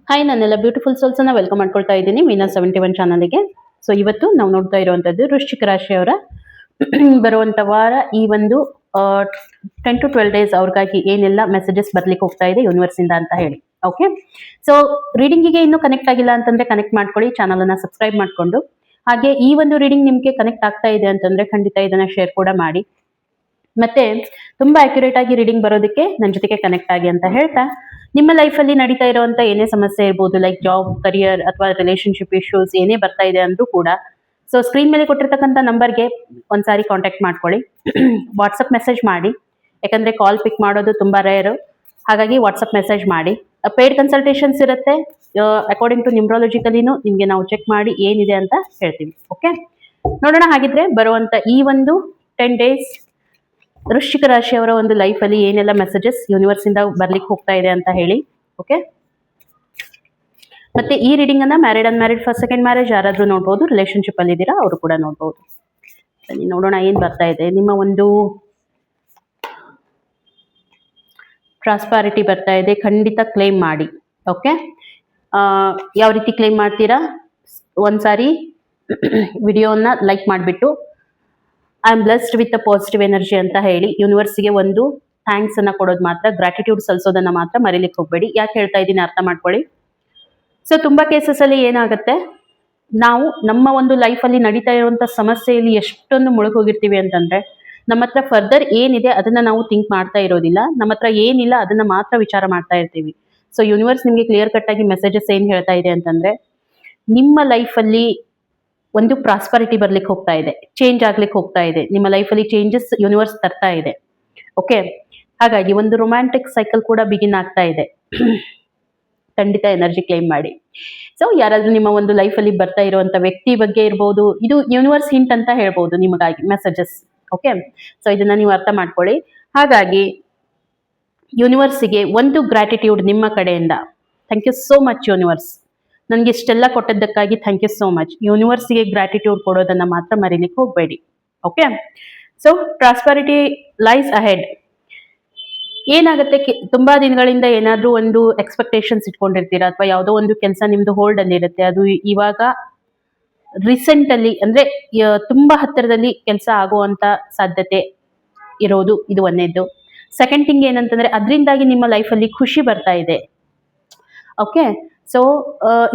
Hi, ನನ್ನೆಲ್ಲ beautiful ಸೋಲ್ಸನ್ನ welcome ಮಾಡ್ಕೊಳ್ತಾ ಇದ್ದೀನಿ ಮೀನಾ 71 ಚಾನಲ್ಗೆ. ಸೊ ಇವತ್ತು ನಾವು ನೋಡ್ತಾ ಇರುವಂತದ್ದು ವೃಶ್ಚಿಕ ರಾಶಿಯವರ ಬರುವಂತ ವಾರ. ಈ ಒಂದು 10 to 12 ಡೇಸ್ ಅವ್ರಿಗಾಗಿ ಏನೆಲ್ಲ ಮೆಸೇಜಸ್ ಬರ್ಲಿಕ್ಕೆ ಹೋಗ್ತಾ ಇದೆ ಯೂನಿವರ್ಸ್ ಇಂದ ಅಂತ ಹೇಳಿ. ಓಕೆ, ಸೊ ರೀಡಿಂಗಿಗೆ ಇನ್ನೂ ಕನೆಕ್ಟ್ ಆಗಿಲ್ಲ ಅಂತಂದ್ರೆ ಕನೆಕ್ಟ್ ಮಾಡ್ಕೊಳ್ಳಿ, ಚಾನಲ್ ಅನ್ನ ಸಬ್ಸ್ಕ್ರೈಬ್ ಮಾಡ್ಕೊಂಡು. ಹಾಗೆ ಈ ಒಂದು ರೀಡಿಂಗ್ ನಿಮ್ಗೆ ಕನೆಕ್ಟ್ ಆಗ್ತಾ ಇದೆ ಅಂತಂದ್ರೆ ಖಂಡಿತ ಇದನ್ನ ಶೇರ್ ಕೂಡ ಮಾಡಿ. ಮತ್ತೆ ತುಂಬಾ ಅಕ್ಯುರೇಟ್ ಆಗಿ ರೀಡಿಂಗ್ ಬರೋದಕ್ಕೆ ನನ್ನ ಜೊತೆಗೆ ಕನೆಕ್ಟ್ ಆಗಿ ಅಂತ ಹೇಳ್ತಾ, ನಿಮ್ಮ ಲೈಫ್ ಅಲ್ಲಿ ನಡೀತಾ ಇರುವಂತ ಏನೇ ಸಮಸ್ಯೆ ಇರ್ಬೋದು, ಲೈಕ್ ಜಾಬ್, ಕರಿಯರ್ ಅಥವಾ ರಿಲೇಶನ್ಶಿಪ್ ಇಶ್ಯೂಸ್ ಏನೇ ಬರ್ತಾ ಇದೆ ಅಂದ್ರೂ ಕೂಡ, ಸೊ ಸ್ಕ್ರೀನ್ ಮೇಲೆ ಕೊಟ್ಟಿರ್ತಕ್ಕಂಥ ನಂಬರ್ಗೆ ಒಂದ್ಸಾರಿ ಕಾಂಟ್ಯಾಕ್ಟ್ ಮಾಡ್ಕೊಳ್ಳಿ. ವಾಟ್ಸಪ್ ಮೆಸೇಜ್ ಮಾಡಿ, ಯಾಕಂದ್ರೆ ಕಾಲ್ ಪಿಕ್ ಮಾಡೋದು ತುಂಬಾ ರೇರ್, ಹಾಗಾಗಿ ವಾಟ್ಸಪ್ ಮೆಸೇಜ್ ಮಾಡಿ. ಪೇಯ್ಡ್ ಕನ್ಸಲ್ಟೇಷನ್ಸ್ ಇರುತ್ತೆ. ಅಕಾರ್ಡಿಂಗ್ ಟು ನ್ಯೂಮರಾಲಜಿಕಲಿನೂ ನಿಮ್ಗೆ ನಾವು ಚೆಕ್ ಮಾಡಿ ಏನಿದೆ ಅಂತ ಹೇಳ್ತೀವಿ. ಓಕೆ, ನೋಡೋಣ ಹಾಗಿದ್ರೆ ಬರುವಂತ ಈ ಒಂದು 10 ಡೇಸ್ ವೃಶ್ಚಿಕ ರಾಶಿಯವರ ಒಂದು ಲೈಫ್ ಅಲ್ಲಿ ಏನೆಲ್ಲ ಮೆಸೇಜಸ್ ಯೂನಿವರ್ಸ್ ಇಂದ ಬರ್ಲಿಕ್ಕೆ ಹೋಗ್ತಾ ಇದೆ ಅಂತ ಹೇಳಿ. ಓಕೆ, ಮತ್ತೆ ಈ ರೀಡಿಂಗ್ ಅನ್ನ married unmarried first second marriage ಯಾರಾದ್ರೂ ನೋಡ್ಬೋದು, ರಿಲೇಶನ್ಶಿಪ್ ಅಲ್ಲಿ ಇದ್ದೀರಾ ಅವರು ಕೂಡ ನೋಡ್ಬೋದು. ನೋಡೋಣ ಏನ್ ಬರ್ತಾ ಇದೆ. ನಿಮ್ಮ ಒಂದು ಪ್ರಾಸ್ಪಾರಿಟಿ ಬರ್ತಾ ಇದೆ, ಖಂಡಿತ ಕ್ಲೇಮ್ ಮಾಡಿ. ಓಕೆ, ಯಾವ ರೀತಿ ಕ್ಲೇಮ್ ಮಾಡ್ತೀರಾ, ಒಂದ್ಸಾರಿ ವಿಡಿಯೋನ ಲೈಕ್ ಮಾಡಿಬಿಟ್ಟು I am blessed with a positive energy ಅಂತ ಹೇಳಿ ಯೂನಿವರ್ಸ್ಗೆ ಒಂದು ಥ್ಯಾಂಕ್ಸ್ ಅನ್ನ ಕೊಡೋದು ಮಾತ್ರ, ಗ್ರಾಟಿಟ್ಯೂಡ್ ಸಲ್ಲಿಸೋದನ್ನ ಮಾತ್ರ ಮರೀಲಿಕ್ಕೆ ಹೋಗ್ಬೇಡಿ. ಯಾಕೆ ಹೇಳ್ತಾ ಇದ್ದೀನಿ ಅರ್ಥ ಮಾಡ್ಕೊಳ್ಳಿ. ಸೊ ತುಂಬಾ ಕೇಸಸ್ ಅಲ್ಲಿ ಏನಾಗುತ್ತೆ, ನಾವು ನಮ್ಮ ಒಂದು ಲೈಫ್ ಅಲ್ಲಿ ನಡೀತಾ ಇರುವಂತ ಸಮಸ್ಯೆಯಲ್ಲಿ ಎಷ್ಟೊಂದು ಮುಳುಗೋಗಿರ್ತೀವಿ ಅಂತಂದ್ರೆ, ನಮ್ಮ ಹತ್ರ ಫರ್ದರ್ ಏನಿದೆ ಅದನ್ನ ನಾವು ಥಿಂಕ್ ಮಾಡ್ತಾ ಇರೋದಿಲ್ಲ, ನಮ್ಮ ಹತ್ರ ಏನಿಲ್ಲ ಅದನ್ನ ಮಾತ್ರ ವಿಚಾರ ಮಾಡ್ತಾ ಇರ್ತೀವಿ. ಸೊ ಯೂನಿವರ್ಸ್ ನಿಮ್ಗೆ ಕ್ಲಿಯರ್ ಕಟ್ ಆಗಿ ಮೆಸೇಜಸ್ ಏನ್ ಹೇಳ್ತಾ ಇದೆ ಅಂತಂದ್ರೆ, ನಿಮ್ಮ ಲೈಫ್ ಅಲ್ಲಿ ಒಂದು ಪ್ರಾಸ್ಪರಿಟಿ ಬರ್ಲಿಕ್ಕೆ ಹೋಗ್ತಾ ಇದೆ, ಚೇಂಜ್ ಆಗ್ಲಿಕ್ಕೆ ಹೋಗ್ತಾ ಇದೆ, ನಿಮ್ಮ ಲೈಫಲ್ಲಿ ಚೇಂಜಸ್ ಯೂನಿವರ್ಸ್ ತರ್ತಾ ಇದೆ. ಓಕೆ, ಹಾಗಾಗಿ ಒಂದು ರೊಮ್ಯಾಂಟಿಕ್ ಸೈಕಲ್ ಕೂಡ ಬಿಗಿನ್ ಆಗ್ತಾ ಇದೆ. ಖಂಡಿತ ಎನರ್ಜಿ ಕ್ಲೈಮ್ ಮಾಡಿ. ಸೊ ಯಾರಾದ್ರೂ ನಿಮ್ಮ ಒಂದು ಲೈಫಲ್ಲಿ ಬರ್ತಾ ಇರುವಂತ ವ್ಯಕ್ತಿ ಬಗ್ಗೆ ಇರ್ಬೋದು, ಇದು ಯೂನಿವರ್ಸ್ ಹಿಂಟ್ ಅಂತ ಹೇಳ್ಬೋದು ನಿಮಗಾಗಿ ಮೆಸೇಜಸ್. ಓಕೆ, ಸೊ ಇದನ್ನ ನೀವು ಅರ್ಥ ಮಾಡ್ಕೊಳ್ಳಿ. ಹಾಗಾಗಿ ಯೂನಿವರ್ಸಿಗೆ ಒಂದು ಗ್ರಾಟಿಟ್ಯೂಡ್ ನಿಮ್ಮ ಕಡೆಯಿಂದ. Thank you so much universe, ನನಗೆ ಇಷ್ಟೆಲ್ಲ ಕೊಟ್ಟದ್ದಕ್ಕಾಗಿ ಥ್ಯಾಂಕ್ ಯು ಸೋ ಮಚ್. ಯೂನಿವರ್ಸ್ಗೆ ಗ್ರಾಟಿಟ್ಯೂಡ್ ಕೊಡೋದನ್ನ ಮಾತ್ರ ಮರೀಲಿಕ್ಕೆ ಹೋಗಬೇಡಿ. Okay, so prosperity lies ahead. ಏನಾಗುತ್ತೆ, ತುಂಬಾ ದಿನಗಳಿಂದ ಏನಾದ್ರೂ ಒಂದು ಎಕ್ಸ್ಪೆಕ್ಟೇಷನ್ಸ್ ಇಟ್ಕೊಂಡಿರ್ತೀರಾ, ಅಥವಾ ಯಾವುದೋ ಒಂದು ಕೆಲಸ ನಿಮ್ದು ಹೋಲ್ಡ್ ಅಲ್ಲಿ ಇರುತ್ತೆ, ಅದು ಇವಾಗ ರೀಸೆಂಟ್ ಅಲ್ಲಿ ಅಂದ್ರೆ ತುಂಬಾ ಹತ್ತಿರದಲ್ಲಿ ಕೆಲಸ ಆಗುವಂತ ಸಾಧ್ಯತೆ ಇರೋದು, ಇದು ಒಂದೇದ್ದು. ಸೆಕೆಂಡ್ ಥಿಂಗ್ ಏನಂತಂದ್ರೆ, ಅದರಿಂದಾಗಿ ನಿಮ್ಮ ಲೈಫಲ್ಲಿ ಖುಷಿ ಬರ್ತಾ ಇದೆ. ಓಕೆ, ಸೊ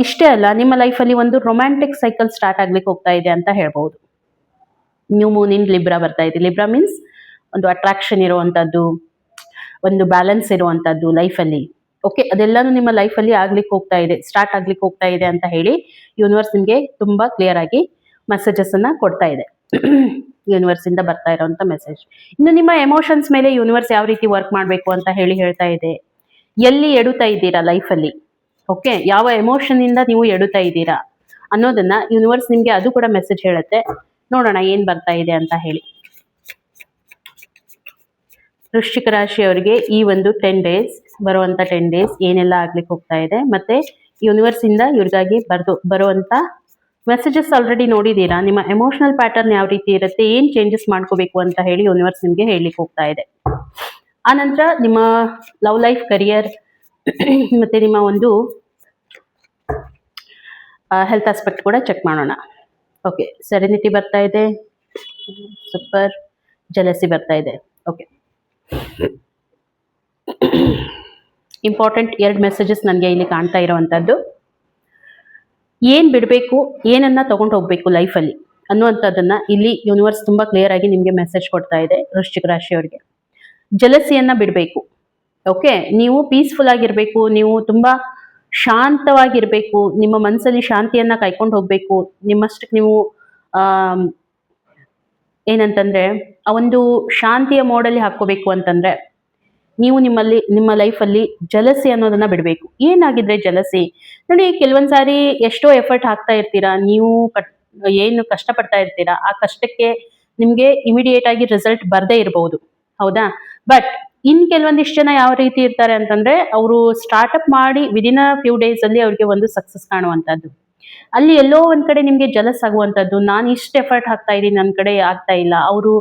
ಇಷ್ಟೇ ಅಲ್ಲ, ನಿಮ್ಮ ಲೈಫಲ್ಲಿ ಒಂದು ರೊಮ್ಯಾಂಟಿಕ್ ಸೈಕಲ್ ಸ್ಟಾರ್ಟ್ ಆಗ್ಲಿಕ್ಕೆ ಹೋಗ್ತಾ ಇದೆ ಅಂತ ಹೇಳ್ಬಹುದು. ನ್ಯೂ ಮೂನ್ ಇನ್ ಲಿಬ್ರಾ ಬರ್ತಾ ಇದೆ. ಲಿಬ್ರಾ ಮೀನ್ಸ್ ಒಂದು ಅಟ್ರಾಕ್ಷನ್ ಇರುವಂತದ್ದು, ಒಂದು ಬ್ಯಾಲೆನ್ಸ್ ಇರುವಂತದ್ದು ಲೈಫಲ್ಲಿ. ಓಕೆ, ಅದೆಲ್ಲಾನು ನಿಮ್ಮ ಲೈಫಲ್ಲಿ ಆಗ್ಲಿಕ್ಕೆ ಹೋಗ್ತಾ ಇದೆ, ಸ್ಟಾರ್ಟ್ ಆಗ್ಲಿಕ್ಕೆ ಹೋಗ್ತಾ ಇದೆ ಅಂತ ಹೇಳಿ ಯೂನಿವರ್ಸ್ ನಿಮ್ಗೆ ತುಂಬಾ ಕ್ಲಿಯರ್ ಆಗಿ ಮೆಸೇಜಸ್ ಅನ್ನ ಕೊಡ್ತಾ ಇದೆ. ಯೂನಿವರ್ಸ್ ಇಂದ ಬರ್ತಾ ಇರುವಂತ ಮೆಸೇಜ್. ಇನ್ನು ನಿಮ್ಮ ಎಮೋಷನ್ಸ್ ಮೇಲೆ ಯೂನಿವರ್ಸ್ ಯಾವ ರೀತಿ ವರ್ಕ್ ಮಾಡಬೇಕು ಅಂತ ಹೇಳಿ ಹೇಳ್ತಾ ಇದೆ. ಎಲ್ಲಿ ಎಡುತ್ತಾ ಇದ್ದೀರಾ ಲೈಫಲ್ಲಿ, ಓಕೆ, ಯಾವ ಎಮೋಷನ್ ಇಂದ ನೀವು ಎಡುತ್ತಾ ಇದ್ದೀರಾ ಅನ್ನೋದನ್ನ ಯೂನಿವರ್ಸ್ ನಿಮ್ಗೆ ಅದು ಕೂಡ ಮೆಸೇಜ್ ಹೇಳುತ್ತೆ. ನೋಡೋಣ ಏನ್ ಬರ್ತಾ ಇದೆ ಅಂತ ಹೇಳಿ. ವೃಶ್ಚಿಕ ರಾಶಿಯವರಿಗೆ ಈ ಒಂದು 10 ಡೇಸ್, ಬರುವಂತ 10 ಡೇಸ್ ಏನೆಲ್ಲ ಆಗ್ಲಿಕ್ಕೆ ಹೋಗ್ತಾ ಇದೆ, ಮತ್ತೆ ಯೂನಿವರ್ಸ್ ಇಂದ ಇವ್ರಿಗಾಗಿ ಬರುವಂತ ಮೆಸೇಜಸ್ ಆಲ್ರೆಡಿ ನೋಡಿದೀರಾ. ನಿಮ್ಮ ಎಮೋಷನಲ್ ಪ್ಯಾಟರ್ನ್ ಯಾವ ರೀತಿ ಇರುತ್ತೆ, ಏನ್ ಚೇಂಜಸ್ ಮಾಡ್ಕೋಬೇಕು ಅಂತ ಹೇಳಿ ಯೂನಿವರ್ಸ್ ನಿಮ್ಗೆ ಹೇಳಲಿಕ್ಕೆ ಹೋಗ್ತಾ ಇದೆ. ಆನಂತರ ನಿಮ್ಮ ಲವ್ ಲೈಫ್, ಕರಿಯರ್ ಮತ್ತೆ ನಿಮ್ಮ ಒಂದು ಹೆಲ್ತ್ ಆಸ್ಪೆಕ್ಟ್ ಕೂಡ ಚೆಕ್ ಮಾಡೋಣ. ಓಕೆ, ಸೆರೆನಿಟಿ ಬರ್ತಾ ಇದೆ, ಸೂಪರ್. ಜಲಸಿ ಬರ್ತಾ ಇದೆ. ಓಕೆ, ಇಂಪಾರ್ಟೆಂಟ್ 2 ಮೆಸೇಜಸ್ ನನಗೆ ಇಲ್ಲಿ ಕಾಣ್ತಾ ಇರುವಂತದ್ದು. ಏನ್ ಬಿಡಬೇಕು, ಏನನ್ನ ತಗೊಂಡು ಹೋಗ್ಬೇಕು ಲೈಫಲ್ಲಿ ಅನ್ನುವಂಥದ್ದನ್ನ ಇಲ್ಲಿ ಯೂನಿವರ್ಸ್ ತುಂಬಾ ಕ್ಲಿಯರ್ ಆಗಿ ನಿಮ್ಗೆ ಮೆಸೇಜ್ ಕೊಡ್ತಾ ಇದೆ. ವೃಶ್ಚಿಕ ರಾಶಿಯವರಿಗೆ ಜಲಸಿಯನ್ನ ಬಿಡಬೇಕು. ಓಕೆ, ನೀವು ಪೀಸ್ಫುಲ್ ಆಗಿರ್ಬೇಕು, ನೀವು ತುಂಬಾ ಶಾಂತವಾಗಿರ್ಬೇಕು, ನಿಮ್ಮ ಮನಸ್ಸಲ್ಲಿ ಶಾಂತಿಯನ್ನ ಕಾಯ್ಕೊಂಡು ಹೋಗ್ಬೇಕು. ನಿಮ್ಮಷ್ಟಕ್ಕೆ ನೀವು ಏನಂತಂದ್ರೆ ಆ ಒಂದು ಶಾಂತಿಯ ಮೋಡಲ್ಲಿ ಹಾಕೋಬೇಕು ಅಂತಂದ್ರೆ, ನೀವು ನಿಮ್ಮ ಲೈಫಲ್ಲಿ ಜಲಸಿ ಅನ್ನೋದನ್ನ ಬಿಡಬೇಕು. ಏನಾಗಿದ್ರೆ ಜಲಸಿ ನೋಡಿ, ಕೆಲವೊಂದ್ಸಾರಿ ಎಷ್ಟೋ ಎಫರ್ಟ್ ಹಾಕ್ತಾ ಇರ್ತೀರಾ, ನೀವು ಏನು ಕಷ್ಟಪಡ್ತಾ ಇರ್ತೀರಾ, ಆ ಕಷ್ಟಕ್ಕೆ ನಿಮ್ಗೆ ಇಮಿಡಿಯೇಟ್ ಆಗಿ ರಿಸಲ್ಟ್ ಬರ್ದೇ ಇರಬಹುದು, ಹೌದಾ? ಬಟ್ ಕೆಲವೊಂದಿಷ್ಟು ಜನ ಯಾವ ರೀತಿ ಇರ್ತಾರೆ ಅಂತಂದ್ರೆ, ಅವರು ಸ್ಟಾರ್ಟ್ಅಪ್ ಮಾಡಿ ವಿದಿನ್ ಅ ಫ್ಯೂ ಡೇಸ್ ಅಲ್ಲಿ ಅವ್ರಿಗೆ ಒಂದು ಸಕ್ಸಸ್ ಕಾಣುವಂತದ್ದು. ಅಲ್ಲಿ ಎಲ್ಲೋ ಒಂದ್ ಕಡೆ ನಿಮ್ಗೆ ಜಲಸ್ ಆಗುವಂತದ್ದು, ನಾನು ಇಷ್ಟು ಎಫರ್ಟ್ ಹಾಕ್ತಾ ಇದ್ದೀನಿ, ನನ್ನ ಕಡೆ ಆಗ್ತಾ ಇಲ್ಲ, ಅವರು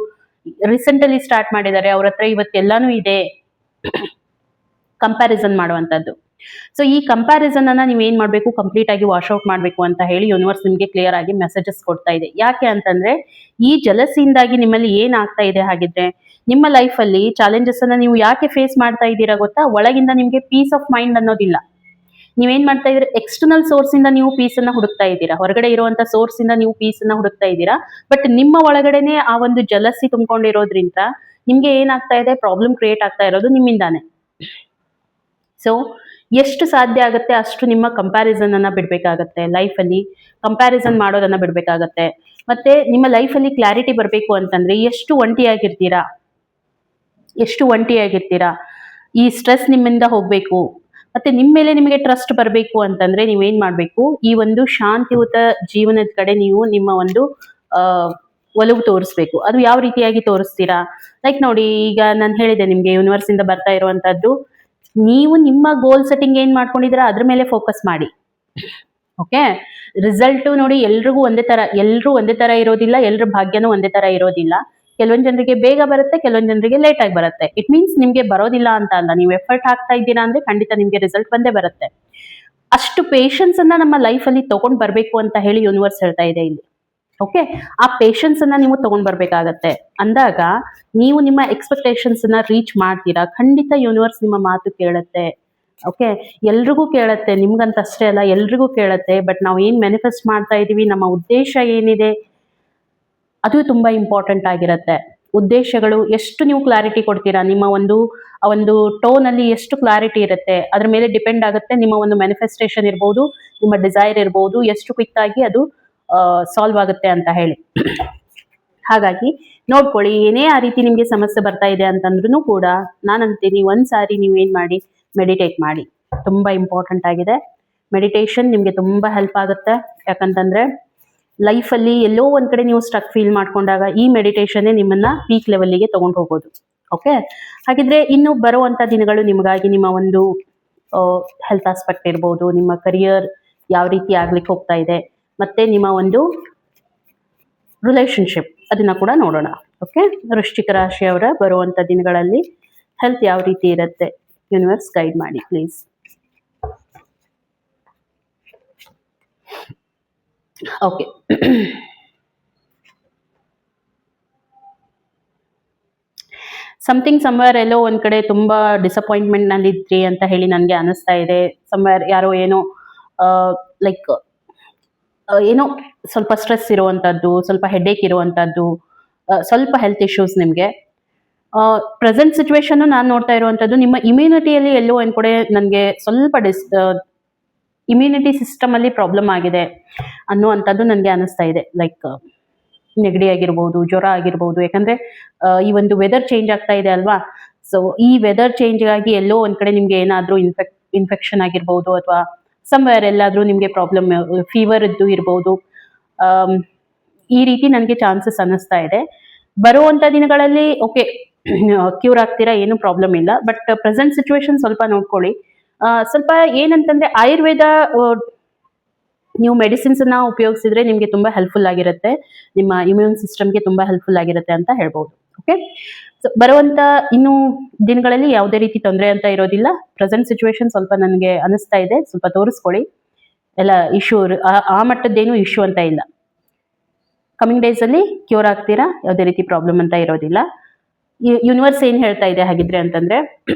ರೀಸೆಂಟ್ ಅಲ್ಲಿ ಸ್ಟಾರ್ಟ್ ಮಾಡಿದ್ದಾರೆ, ಅವ್ರ ಹತ್ರ ಇವತ್ತೆಲ್ಲಾನು ಇದೆ, ಕಂಪ್ಯಾರಿಸನ್ ಮಾಡುವಂತದ್ದು. ಸೊ ಈ ಕಂಪ್ಯಾರಿಸನ್ ಅನ್ನ ನೀವು ಏನ್ ಮಾಡಬೇಕು, ಕಂಪ್ಲೀಟ್ ಆಗಿ ವಾಶ್ ಔಟ್ ಮಾಡಬೇಕು ಅಂತ ಹೇಳಿ ಯೂನಿವರ್ಸ್ ನಿಮಗೆ ಕ್ಲಿಯರ್ ಆಗಿ ಮೆಸೇಜಸ್ ಕೊಡ್ತಾ ಇದೆ. ಯಾಕೆ ಅಂತಂದ್ರೆ ಈ ಜಲಸಿಯಿಂದಾಗಿ ನಿಮ್ಮಲ್ಲಿ ಏನ್ ಆಗ್ತಾ ಇದೆ, ಹಾಗಿದ್ರೆ ನಿಮ್ಮ ಲೈಫ್ ಅಲ್ಲಿ ಚಾಲೆಂಜಸ್ ಅನ್ನ ನೀವು ಯಾಕೆ ಫೇಸ್ ಮಾಡ್ತಾ ಇದ್ದೀರಾ ಗೊತ್ತಾ? ಒಳಗಿಂದ ನಿಮ್ಗೆ ಪೀಸ್ ಆಫ್ ಮೈಂಡ್ ಅನ್ನೋದಿಲ್ಲ. ನೀವೇನ್ ಮಾಡ್ತಾ ಇದ್ದೀರಾ, ಎಕ್ಸ್ಟರ್ನಲ್ ಸೋರ್ಸ್ ಇಂದ ನೀವು ಪೀಸ್ ಅನ್ನ ಹುಡುಕ್ತಾ ಇದ್ದೀರಾ, ಹೊರಗಡೆ ಇರುವಂತ ಸೋರ್ಸ್ ಇಂದ ನೀವು ಪೀಸ್ ಅನ್ನ ಹುಡುಕ್ತಾ ಇದ್ದೀರಾ. ಬಟ್ ನಿಮ್ಮ ಒಳಗಡೆನೆ ಆ ಒಂದು ಜಲಸಿ ತುಂಬಿಕೊಂಡಿರೋದ್ರಿಂದ ನಿಮ್ಗೆ ಏನಾಗ್ತಾ ಇದೆ, ಪ್ರಾಬ್ಲಮ್ ಕ್ರಿಯೇಟ್ ಆಗ್ತಾ ಇರೋದು ನಿಮ್ಮಿಂದಾನೆ. ಸೊ ಎಷ್ಟು ಸಾಧ್ಯ ಆಗುತ್ತೆ ಅಷ್ಟು ನಿಮ್ಮ ಕಂಪ್ಯಾರಿಸನ್ ಅನ್ನ ಬಿಡ್ಬೇಕಾಗತ್ತೆ. ಲೈಫಲ್ಲಿ ಕಂಪ್ಯಾರಿಸನ್ ಮಾಡೋದನ್ನ ಬಿಡ್ಬೇಕಾಗತ್ತೆ. ಮತ್ತೆ ನಿಮ್ಮ ಲೈಫಲ್ಲಿ ಕ್ಲಾರಿಟಿ ಬರಬೇಕು ಅಂತಂದ್ರೆ ಎಷ್ಟು ಒಂಟಿಯಾಗಿರ್ತೀರಾ, ಈ ಸ್ಟ್ರೆಸ್ ನಿಮ್ಮಿಂದ ಹೋಗ್ಬೇಕು, ಮತ್ತೆ ನಿಮ್ಮ ಮೇಲೆ ನಿಮಗೆ ಟ್ರಸ್ಟ್ ಬರಬೇಕು ಅಂತಂದ್ರೆ ನೀವೇನ್ ಮಾಡ್ಬೇಕು, ಈ ಒಂದು ಶಾಂತಿಯುತ ಜೀವನದ ಕಡೆ ನೀವು ನಿಮ್ಮ ಒಂದು ಒಲವು ತೋರಿಸ್ಬೇಕು. ಅದು ಯಾವ ರೀತಿಯಾಗಿ ತೋರಿಸ್ತೀರಾ? ಲೈಕ್ ನೋಡಿ, ಈಗ ನಾನು ಹೇಳಿದೆ ನಿಮ್ಗೆ ಯೂನಿವರ್ಸ್ ಇಂದ ಬರ್ತಾ ಇರುವಂತದ್ದು, ನೀವು ನಿಮ್ಮ ಗೋಲ್ ಸೆಟ್ಟಿಂಗ್ ಏನ್ ಮಾಡ್ಕೊಂಡಿದ್ದೀರಾ ಅದ್ರ ಮೇಲೆ ಫೋಕಸ್ ಮಾಡಿ. ಓಕೆ, ರಿಸಲ್ಟ್ ನೋಡಿ ಎಲ್ರಿಗೂ ಒಂದೇ ತರ ಇರೋದಿಲ್ಲ, ಎಲ್ರ ಭಾಗ್ಯನೂ ಒಂದೇ ತರ ಇರೋದಿಲ್ಲ. ಕೆಲವೊಂದ್ ಜನರಿಗೆ ಬೇಗ ಬರುತ್ತೆ, ಕೆಲವೊಂದ್ ಜನರಿಗೆ ಲೇಟ್ ಆಗಿ ಬರುತ್ತೆ. ಇಟ್ ಮೀನ್ಸ್ ನಿಮ್ಗೆ ಬರೋದಿಲ್ಲ ಅಂತ ಅಲ್ಲ, ನೀವು ಎಫರ್ಟ್ ಹಾಕ್ತಾ ಇದ್ದೀರಾ ಅಂದ್ರೆ ಖಂಡಿತ ನಿಮ್ಗೆ ರಿಸಲ್ಟ್ ಬಂದೇ ಬರುತ್ತೆ. ಅಷ್ಟು ಪೇಷನ್ಸ್ ಅನ್ನ ನಮ್ಮ ಲೈಫ್ ಅಲ್ಲಿ ತಗೊಂಡ್ ಬರ್ಬೇಕು ಅಂತ ಹೇಳಿ ಯೂನಿವರ್ಸ್ ಹೇಳ್ತಾ ಇದೆ ಇಲ್ಲಿ. ಓಕೆ, ಆ ಪೇಷನ್ಸ್ ಅನ್ನ ನೀವು ತಗೊಂಡ್ ಬರ್ಬೇಕಾಗತ್ತೆ. ಅಂದಾಗ ನೀವು ನಿಮ್ಮ ಎಕ್ಸ್ಪೆಕ್ಟೇಷನ್ಸ್ ಅನ್ನ ರೀಚ್ ಮಾಡ್ತೀರಾ, ಖಂಡಿತ ಯೂನಿವರ್ಸ್ ನಿಮ್ಮ ಮಾತು ಕೇಳುತ್ತೆ. ಓಕೆ, ಎಲ್ರಿಗೂ ಕೇಳತ್ತೆ, ನಿಮ್ಗಂತ ಅಷ್ಟೇ ಅಲ್ಲ, ಎಲ್ರಿಗೂ ಕೇಳತ್ತೆ. ಬಟ್ ನಾವು ಏನ್ ಮ್ಯಾನಿಫೆಸ್ಟ್ ಮಾಡ್ತಾ ಇದೀವಿ, ನಮ್ಮ ಉದ್ದೇಶ ಏನಿದೆ, ಅದು ತುಂಬಾ ಇಂಪಾರ್ಟೆಂಟ್ ಆಗಿರುತ್ತೆ. ಉದ್ದೇಶಗಳು ಎಷ್ಟು ನೀವು ಕ್ಲಾರಿಟಿ ಕೊಡ್ತೀರಾ, ನಿಮ್ಮ ಒಂದು ಟೋನ್ ಅಲ್ಲಿ ಎಷ್ಟು ಕ್ಲಾರಿಟಿ ಇರುತ್ತೆ, ಅದ್ರ ಮೇಲೆ ಡಿಪೆಂಡ್ ಆಗುತ್ತೆ ನಿಮ್ಮ ಒಂದು ಮ್ಯಾನಿಫೆಸ್ಟೇಷನ್ ಇರ್ಬೋದು, ನಿಮ್ಮ ಡಿಸೈರ್ ಇರ್ಬೋದು, ಎಷ್ಟು ಕ್ವಿಕ್ ಆಗಿ ಅದು ಸಾಲ್ವ್ ಆಗುತ್ತೆ ಅಂತ ಹೇಳಿ. ಹಾಗಾಗಿ ನೋಡ್ಕೊಳ್ಳಿ, ಏನೇ ಆ ರೀತಿ ನಿಮ್ಗೆ ಸಮಸ್ಯೆ ಬರ್ತಾ ಇದೆ ಅಂತಂದ್ರೂ ಕೂಡ ನಾನಂತೀನಿ ಒಂದ್ಸಾರಿ ನೀವೇನ್ ಮಾಡಿ, ಮೆಡಿಟೇಟ್ ಮಾಡಿ. ತುಂಬಾ ಇಂಪಾರ್ಟೆಂಟ್ ಆಗಿದೆ ಮೆಡಿಟೇಷನ್, ನಿಮ್ಗೆ ತುಂಬಾ ಹೆಲ್ಪ್ ಆಗುತ್ತೆ. ಯಾಕಂತಂದ್ರೆ ಲೈಫಲ್ಲಿ ಎಲ್ಲೋ ಒಂದ್ ಕಡೆ ನೀವು ಸ್ಟ್ರಕ್ ಫೀಲ್ ಮಾಡ್ಕೊಂಡಾಗ ಈ ಮೆಡಿಟೇಷನ್ ನಿಮ್ಮನ್ನ ಪೀಕ್ ಲೆವೆಲ್ಗೆ ತಗೊಂಡು ಹೋಗೋದು. ಓಕೆ, ಹಾಗಿದ್ರೆ ಇನ್ನು ಬರುವಂತ ದಿನಗಳು ನಿಮಗಾಗಿ ನಿಮ್ಮ ಒಂದು ಹೆಲ್ತ್ ಆಸ್ಪೆಕ್ಟ್ ಇರ್ಬೋದು, ನಿಮ್ಮ ಕರಿಯರ್ ಯಾವ ರೀತಿ ಆಗ್ಲಿಕ್ಕೆ ಹೋಗ್ತಾ ಇದೆ, ಮತ್ತೆ ನಿಮ್ಮ ಒಂದು ರಿಲೇಶನ್ಶಿಪ್, ಅದನ್ನ ಕೂಡ ನೋಡೋಣ. ಓಕೆ, ವೃಶ್ಚಿಕ ರಾಶಿಯವರ ಬರುವಂತ ದಿನಗಳಲ್ಲಿ ಹೆಲ್ತ್ ಯಾವ ರೀತಿ ಇರುತ್ತೆ, ಯೂನಿವರ್ಸ್ ಗೈಡ್ ಮಾಡಿ ಪ್ಲೀಸ್. ಓಕೆ, ಸಮಥಿಂಗ್ ಸಮ್ವೇರ್ ಎಲ್ಲೋ ಒಂದ್ ಕಡೆ ತುಂಬಾ ಡಿಸಪಾಯಿಂಟ್ಮೆಂಟ್ ನಲ್ಲಿ ಇದ್ರಿ ಅಂತ ಹೇಳಿ ನನ್ಗೆ ಅನಿಸ್ತಾ ಇದೆ. ಸಮ್ವೇರ್ ಯಾರೋ ಏನೋ ಲೈಕ್ ಏನೋ ಸ್ವಲ್ಪ ಸ್ಟ್ರೆಸ್ ಇರುವಂತದ್ದು, ಸ್ವಲ್ಪ ಹೆಡ್ಏಕ್ ಇರುವಂತದ್ದು, ಸ್ವಲ್ಪ ಹೆಲ್ತ್ ಇಶ್ಯೂಸ್ ನಿಮ್ಗೆ. ಪ್ರೆಸೆಂಟ್ ಸಿಚುವೇಶನ್ ನಾನು ನೋಡ್ತಾ ಇರುವಂತದ್ದು, ನಿಮ್ಮ ಇಮ್ಯುನಿಟಿಯಲ್ಲಿ ಎಲ್ಲೋ ಒಂದ್ ಕಡೆ ನನಗೆ ಸ್ವಲ್ಪ ಇಮ್ಯುನಿಟಿ ಸಿಸ್ಟಮ್ ಅಲ್ಲಿ ಪ್ರಾಬ್ಲಮ್ ಆಗಿದೆ ಅನ್ನುವಂಥದ್ದು ನನಗೆ ಅನಿಸ್ತಾ ಇದೆ. ಲೈಕ್ ನೆಗಡಿ ಆಗಿರ್ಬೋದು, ಜ್ವರ ಆಗಿರ್ಬೋದು. ಯಾಕಂದ್ರೆ ಈ ಒಂದು ವೆದರ್ ಚೇಂಜ್ ಆಗ್ತಾ ಇದೆ ಅಲ್ವಾ, ಸೊ ಈ ವೆದರ್ ಚೇಂಜ್ ಆಗಿ ಎಲ್ಲೋ ಒಂದ್ ಕಡೆ ನಿಮ್ಗೆ ಏನಾದ್ರೂ ಇನ್ಫೆಕ್ಷನ್ ಆಗಿರ್ಬೋದು, ಅಥವಾ ಸಮ್ವೇರ್ ಎಲ್ಲಾದ್ರೂ ನಿಮ್ಗೆ ಪ್ರಾಬ್ಲಮ್, ಫೀವರ್ ಇದ್ದು ಇರ್ಬೋದು. ಈ ರೀತಿ ನನಗೆ ಚಾನ್ಸಸ್ ಅನ್ನಿಸ್ತಾ ಇದೆ. ಬರುವಂತ ದಿನಗಳಲ್ಲಿ ಓಕೆ ಕ್ಯೂರ್ ಆಗ್ತೀರಾ, ಏನು ಪ್ರಾಬ್ಲಮ್ ಇಲ್ಲ. ಬಟ್ ಪ್ರೆಸೆಂಟ್ ಸಿಚುವೇಶನ್ ಸ್ವಲ್ಪ ನೋಡ್ಕೊಳ್ಳಿ. ಸ್ವಲ್ಪ ಏನಂತಂದ್ರೆ ಆಯುರ್ವೇದ ನೀವು ಮೆಡಿಸಿನ್ಸ್ ಅನ್ನ ಉಪಯೋಗಿಸಿದ್ರೆ ನಿಮ್ಗೆ ತುಂಬಾ ಹೆಲ್ಪ್ಫುಲ್ ಆಗಿರುತ್ತೆ, ನಿಮ್ಮ ಇಮ್ಯೂನ್ ಸಿಸ್ಟಮ್ಗೆ ತುಂಬಾ ಹೆಲ್ಪ್ಫುಲ್ ಆಗಿರುತ್ತೆ ಅಂತ ಹೇಳ್ಬೋದು. ಓಕೆ, ಬರುವಂತ ಇನ್ನು ದಿನಗಳಲ್ಲಿ ಯಾವುದೇ ರೀತಿ ತೊಂದರೆ ಅಂತ ಇರೋದಿಲ್ಲ. ಪ್ರೆಸೆಂಟ್ ಸಿಚುವೇಶನ್ ಸ್ವಲ್ಪ ನನಗೆ ಅನಿಸ್ತಾ ಇದೆ, ಸ್ವಲ್ಪ ತೋರಿಸ್ಕೊಳ್ಳಿ. ಎಲ್ಲ ಇಶ್ಯೂ ಆ ಮಟ್ಟದ್ದೇನು ಇಶ್ಯೂ ಅಂತ ಇಲ್ಲ. ಕಮಿಂಗ್ ಡೇಸ್ ಅಲ್ಲಿ ಕ್ಯೂರ್ ಆಗ್ತೀರಾ, ಯಾವುದೇ ರೀತಿ ಪ್ರಾಬ್ಲಮ್ ಅಂತ ಇರೋದಿಲ್ಲ. ಯೂನಿವರ್ಸ್ ಏನ್ ಹೇಳ್ತಾ ಇದೆ ಹಾಗಿದ್ರೆ ಅಂತಂದ್ರೆ,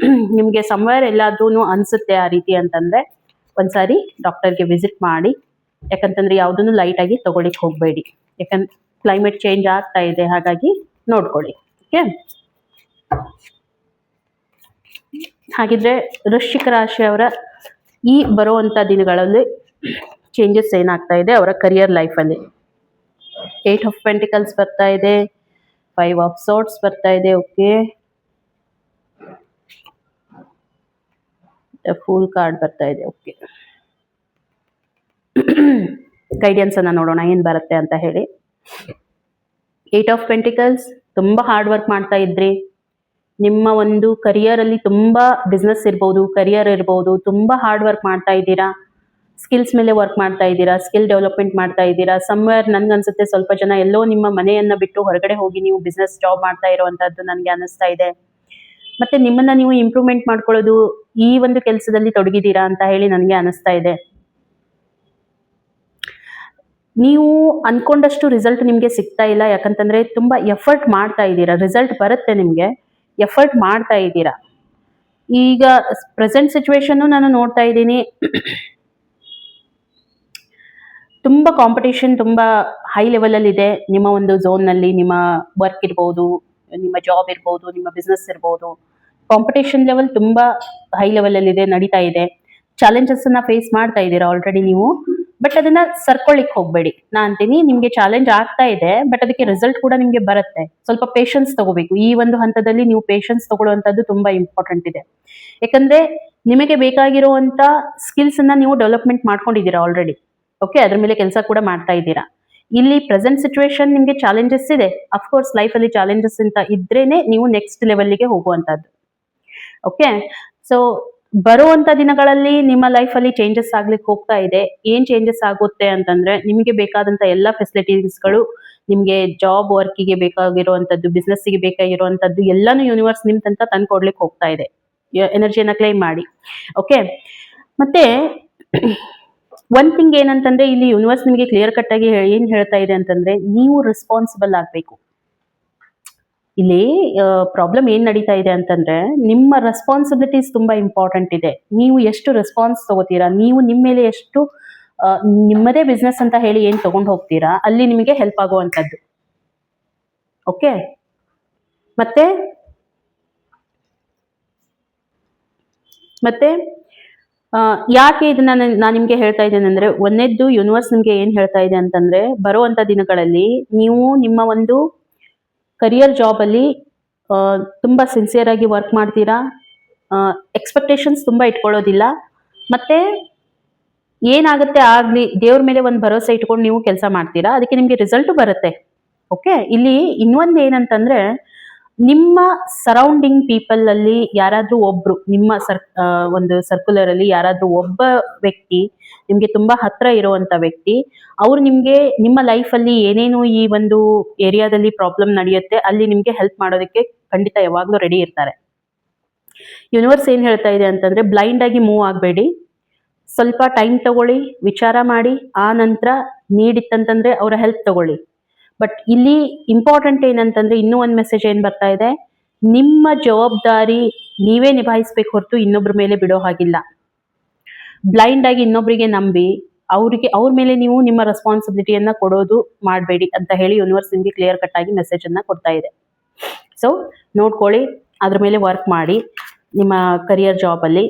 ನಿಮ್ಗೆ ಸಮ್ವೇರ್ ಎಲ್ಲಾದ್ರೂ ಅನ್ಸುತ್ತೆ ಆ ರೀತಿ ಅಂತಂದ್ರೆ ಒಂದ್ಸಾರಿ ಡಾಕ್ಟರ್ಗೆ ವಿಸಿಟ್ ಮಾಡಿ. ಯಾಕಂತಂದ್ರೆ ಯಾವುದನ್ನು ಲೈಟ್ ಆಗಿ ತಗೊಳ್ಳಿಕ್ ಹೋಗ್ಬೇಡಿ, ಯಾಕಂದ್ರೆ ಕ್ಲೈಮೇಟ್ ಚೇಂಜ್ ಆಗ್ತಾ ಇದೆ, ಹಾಗಾಗಿ ನೋಡ್ಕೊಳ್ಳಿ. ಓಕೆ, ಹಾಗಿದ್ರೆ ವೃಶ್ಚಿಕ ರಾಶಿಯವರ ಈ ಬರುವಂತ ದಿನಗಳಲ್ಲಿ ಚೇಂಜಸ್ ಏನಾಗ್ತಾ ಇದೆ ಅವರ ಕರಿಯರ್ ಲೈಫಲ್ಲಿ. 8 ಆಫ್ ಪೆಂಟಿಕಲ್ಸ್ ಬರ್ತಾ ಇದೆ, 5 ಆಫ್ ಸೋರ್ಟ್ಸ್ ಬರ್ತಾ ಇದೆ. ಓಕೆ, ಫುಲ್ ಕಾರ್ಡ್ ಬರ್ತಾ ಇದೆ. ಓಕೆ, ಗೈಡೆನ್ಸ್ ಅನ್ನ ನೋಡೋಣ ಏನ್ ಬರುತ್ತೆ ಅಂತ ಹೇಳಿ. 8 ಆಫ್ ಪೆಂಟಿಕಲ್ಸ್, ತುಂಬಾ ಹಾರ್ಡ್ ವರ್ಕ್ ಮಾಡ್ತಾ ಇದ್ರಿ. ನಿಮ್ಮ ಒಂದು ಕರಿಯರ್ ಅಲ್ಲಿ ತುಂಬಾ ಬಿಸ್ನೆಸ್ ಇರ್ಬೋದು, ಕರಿಯರ್ ಇರ್ಬೋದು, ತುಂಬಾ ಹಾರ್ಡ್ ವರ್ಕ್ ಮಾಡ್ತಾ ಇದ್ದೀರಾ. ಸ್ಕಿಲ್ಸ್ ಮೇಲೆ ವರ್ಕ್ ಮಾಡ್ತಾ ಇದ್ದೀರಾ, ಸ್ಕಿಲ್ ಡೆವಲಪ್ಮೆಂಟ್ ಮಾಡ್ತಾ ಇದ್ದೀರಾ. ಸಮ್ವೇರ್ ನನ್ಗನ್ಸುತ್ತೆ ಸ್ವಲ್ಪ ಜನ ಎಲ್ಲೋ ನಿಮ್ಮ ಮನೆಯನ್ನ ಬಿಟ್ಟು ಹೊರಗಡೆ ಹೋಗಿ ನೀವು ಬಿಸ್ನೆಸ್ ಜಾಬ್ ಮಾಡ್ತಾ ಇರುವಂತದ್ದು ನನ್ಗೆ ಅನಿಸ್ತಾ ಇದೆ. ಮತ್ತೆ ನಿಮ್ಮನ್ನ ನೀವು ಇಂಪ್ರೂವ್ಮೆಂಟ್ ಮಾಡ್ಕೊಳ್ಳೋದು ಈ ಒಂದು ಕೆಲಸದಲ್ಲಿ ತೊಡಗಿದ್ದೀರಾ ಅಂತ ಹೇಳಿ ನನಗೆ ಅನಿಸ್ತಾ ಇದೆ. ನೀವು ಅನ್ಕೊಂಡಷ್ಟು ರಿಸಲ್ಟ್ ನಿಮಗೆ ಸಿಗ್ತಾ ಇಲ್ಲ, ಯಾಕಂತಂದ್ರೆ ತುಂಬಾ ಎಫರ್ಟ್ ಮಾಡ್ತಾ ಇದ್ದೀರಾ. ರಿಸಲ್ಟ್ ಬರುತ್ತೆ ನಿಮಗೆ, ಎಫರ್ಟ್ ಮಾಡ್ತಾ ಇದ್ದೀರಾ. ಈಗ ಪ್ರೆಸೆಂಟ್ ಸಿಚುವೇಶನ್ ನಾನು ನೋಡ್ತಾ ಇದ್ದೀನಿ, ತುಂಬಾ ಕಾಂಪಿಟೇಷನ್ ತುಂಬಾ ಹೈ ಲೆವೆಲ್ ಅಲ್ಲಿ ಇದೆ. ನಿಮ್ಮ ಒಂದು ಝೋನ್ ನಲ್ಲಿ ನಿಮ್ಮ ವರ್ಕ್ ಇರ್ಬೋದು, ನಿಮ್ಮ ಜಾಬ್ ಇರ್ಬೋದು, ನಿಮ್ಮ ಬಿಸ್ನೆಸ್ ಇರ್ಬೋದು, ಕಾಂಪಿಟೇಷನ್ ಲೆವೆಲ್ ತುಂಬಾ ಹೈ ಲೆವೆಲ್ ಅಲ್ಲಿ ಇದೆ, ನಡೀತಾ ಇದೆ. ಚಾಲೆಂಜಸ್ ಅನ್ನ ಫೇಸ್ ಮಾಡ್ತಾ ಇದ್ದೀರಾ ಆಲ್ರೆಡಿ ನೀವು, ಬಟ್ ಅದನ್ನ ಸರ್ಕೊಳ್ಳಿಕ್ ಹೋಗ್ಬೇಡಿ. ನಾ ಅಂತೀನಿ, ನಿಮ್ಗೆ ಚಾಲೆಂಜ್ ಆಗ್ತಾ ಇದೆ, ಬಟ್ ಅದಕ್ಕೆ ರಿಸಲ್ಟ್ ಕೂಡ ನಿಮ್ಗೆ ಬರುತ್ತೆ. ಸ್ವಲ್ಪ ಪೇಷನ್ಸ್ ತಗೋಬೇಕು. ಈ ಒಂದು ಹಂತದಲ್ಲಿ ನೀವು ಪೇಷನ್ಸ್ ತಗೊಳ್ಳುವಂತದ್ದು ತುಂಬಾ ಇಂಪಾರ್ಟೆಂಟ್ ಇದೆ. ಯಾಕಂದ್ರೆ ನಿಮಗೆ ಬೇಕಾಗಿರುವಂತ ಸ್ಕಿಲ್ಸ್ ಅನ್ನ ನೀವು ಡೆವಲಪ್ಮೆಂಟ್ ಮಾಡ್ಕೊಂಡಿದ್ದೀರಾ ಆಲ್ರೆಡಿ. ಓಕೆ, ಅದ್ರ ಮೇಲೆ ಕೆಲಸ ಕೂಡ ಮಾಡ್ತಾ ಇದ್ದೀರಾ. ಇಲ್ಲಿ ಪ್ರೆಸೆಂಟ್ ಸಿಚುವೇಶನ್ ನಿಮ್ಗೆ ಚಾಲೆಂಜಸ್ ಇದೆ. ಅಫ್ಕೋರ್ಸ್ ಲೈಫ್ ಅಲ್ಲಿ ಚಾಲೆಂಜಸ್ ಅಂತ ಇದ್ರೇನೆ ನೀವು ನೆಕ್ಸ್ಟ್ ಲೆವೆಲ್ಗೆ ಹೋಗುವಂತದ್ದು. ಓಕೆ, ಸೊ ಬರುವಂತ ದಿನಗಳಲ್ಲಿ ನಿಮ್ಮ ಲೈಫ್ ಅಲ್ಲಿ ಚೇಂಜಸ್ ಆಗ್ಲಿಕ್ಕೆ ಹೋಗ್ತಾ ಇದೆ. ಏನ್ ಚೇಂಜಸ್ ಆಗುತ್ತೆ ಅಂತಂದ್ರೆ, ನಿಮಗೆ ಬೇಕಾದಂತ ಎಲ್ಲಾ ಫೆಸಿಲಿಟೀಸ್ಗಳು, ನಿಮ್ಗೆ ಜಾಬ್ ವರ್ಕಿಗೆ ಬೇಕಾಗಿರುವಂತದ್ದು, ಬಿಸ್ನೆಸ್ ಗೆ ಬೇಕಾಗಿರುವಂತದ್ದು ಎಲ್ಲಾನು ಯೂನಿವರ್ಸ್ ನಿಮ್ ತನಕ ತಂದು ಕೊಡ್ಲಿಕ್ಕೆ ಹೋಗ್ತಾ ಇದೆ. ಎನರ್ಜಿಯನ್ನ ಕ್ಲೈಮ್ ಮಾಡಿ. ಓಕೆ, ಮತ್ತೆ ಒನ್ ಥಿಂಗ್ ಏನಂತಂದ್ರೆ, ಇಲ್ಲಿ ಯೂನಿವರ್ಸ್ ನಿಮಗೆ ಕ್ಲಿಯರ್ ಕಟ್ ಆಗಿ ಏನ್ ಹೇಳ್ತಾ ಇದೆ ಅಂತಂದ್ರೆ, ನೀವು ರೆಸ್ಪಾನ್ಸಿಬಲ್ ಆಗ್ಬೇಕು. ಇಲ್ಲಿ ಪ್ರಾಬ್ಲಮ್ ಏನ್ ನಡೀತಾ ಇದೆ ಅಂತಂದ್ರೆ, ನಿಮ್ಮ ರೆಸ್ಪಾನ್ಸಿಬಿಲಿಟೀಸ್ ತುಂಬಾ ಇಂಪಾರ್ಟೆಂಟ್ ಇದೆ. ನೀವು ಎಷ್ಟು ರೆಸ್ಪಾನ್ಸ್ ತಗೋತೀರಾ, ನೀವು ನಿಮ್ಮ ಮೇಲೆ ಎಷ್ಟು ನಿಮ್ಮದೇ ಬಿಸ್ನೆಸ್ ಅಂತ ಹೇಳಿ ಏನ್ ತಗೊಂಡು ಹೋಗ್ತೀರಾ, ಅಲ್ಲಿ ನಿಮಗೆ ಹೆಲ್ಪ್ ಆಗುವಂತದ್ದು. ಓಕೆ, ಮತ್ತೆ ಮತ್ತೆ ಯಾಕೆ ಇದನ್ನ ನಾನು ನಿಮ್ಗೆ ಹೇಳ್ತಾ ಇದ್ದೇನೆ ಅಂದ್ರೆ, ಒಂದನೇದ್ದು ಯೂನಿವರ್ಸ್ ನಿಮ್ಗೆ ಏನ್ ಹೇಳ್ತಾ ಇದೆ ಅಂತಂದ್ರೆ, ಬರುವಂತ ದಿನಗಳಲ್ಲಿ ನೀವು ನಿಮ್ಮ ಒಂದು ಕರಿಯರ್ ಜಾಬ್ ಅಲ್ಲಿ ತುಂಬಾ ಸಿನ್ಸಿಯರ್ ಆಗಿ ವರ್ಕ್ ಮಾಡ್ತೀರಾ. ಎಕ್ಸ್ಪೆಕ್ಟೇಷನ್ಸ್ ತುಂಬಾ ಇಟ್ಕೊಳ್ಳೋದಿಲ್ಲ. ಮತ್ತೆ ಏನಾಗುತ್ತೆ ಆಗ್ಲಿ, ದೇವ್ರ ಮೇಲೆ ಒಂದು ಭರವಸೆ ಇಟ್ಕೊಂಡು ನೀವು ಕೆಲಸ ಮಾಡ್ತೀರಾ, ಅದಕ್ಕೆ ನಿಮ್ಗೆ ರಿಸಲ್ಟ್ ಬರುತ್ತೆ. ಓಕೆ, ಇಲ್ಲಿ ಇನ್ನೊಂದು ಏನಂತಂದ್ರೆ, ನಿಮ್ಮ ಸರೌಂಡಿಂಗ್ ಪೀಪಲ್ ಅಲ್ಲಿ ಯಾರಾದ್ರೂ ಒಬ್ರು, ನಿಮ್ಮ ಒಂದು ಸರ್ಕ್ಯುಲರ್ ಅಲ್ಲಿ ಯಾರಾದ್ರೂ ಒಬ್ಬ ವ್ಯಕ್ತಿ ನಿಮ್ಗೆ ತುಂಬಾ ಹತ್ರ ಇರುವಂತ ವ್ಯಕ್ತಿ, ಅವ್ರು ನಿಮ್ಗೆ ನಿಮ್ಮ ಲೈಫ್ ಅಲ್ಲಿ ಏನೇನು ಈ ಒಂದು ಏರಿಯಾದಲ್ಲಿ ಪ್ರಾಬ್ಲಮ್ ನಡೆಯುತ್ತೆ ಅಲ್ಲಿ ನಿಮ್ಗೆ ಹೆಲ್ಪ್ ಮಾಡೋದಕ್ಕೆ ಖಂಡಿತ ಯಾವಾಗ್ಲೂ ರೆಡಿ ಇರ್ತಾರೆ. ಯೂನಿವರ್ಸ್ ಏನ್ ಹೇಳ್ತಾ ಇದೆ ಅಂತಂದ್ರೆ, ಬ್ಲೈಂಡ್ ಆಗಿ ಮೂವ್ ಆಗಬೇಡಿ. ಸ್ವಲ್ಪ ಟೈಮ್ ತಗೊಳ್ಳಿ, ವಿಚಾರ ಮಾಡಿ, ಆ ನಂತರ ನೀಡಿತ್ತಂತಂದ್ರೆ ಅವರ ಹೆಲ್ಪ್ ತಗೊಳ್ಳಿ. ಬಟ್ ಇಲ್ಲಿ ಇಂಪಾರ್ಟೆಂಟ್ ಏನಂತಂದ್ರೆ, ಇನ್ನೂ ಒಂದು ಮೆಸೇಜ್ ಏನ್ ಬರ್ತಾ ಇದೆ, ನಿಮ್ಮ ಜವಾಬ್ದಾರಿ ನೀವೇ ನಿಭಾಯಿಸ್ಬೇಕು ಹೊರತು ಇನ್ನೊಬ್ರ ಮೇಲೆ ಬಿಡೋ ಹಾಗಿಲ್ಲ. ಬ್ಲೈಂಡ್ ಆಗಿ ಇನ್ನೊಬ್ರಿಗೆ ನಂಬಿ ಅವ್ರ ಮೇಲೆ ನೀವು ನಿಮ್ಮ ರೆಸ್ಪಾನ್ಸಿಬಿಲಿಟಿಯನ್ನ ಕೊಡೋದು ಮಾಡಬೇಡಿ ಅಂತ ಹೇಳಿ ಯೂನಿವರ್ಸ್ ನಿಮ್ಗೆ ಕ್ಲಿಯರ್ ಕಟ್ ಆಗಿ ಮೆಸೇಜ್ ಅನ್ನ ಕೊಡ್ತಾ ಇದೆ. ಸೊ ನೋಡ್ಕೊಳ್ಳಿ, ಅದ್ರ ಮೇಲೆ ವರ್ಕ್ ಮಾಡಿ ನಿಮ್ಮ ಕರಿಯರ್ ಜಾಬ್ ಅಲ್ಲಿ.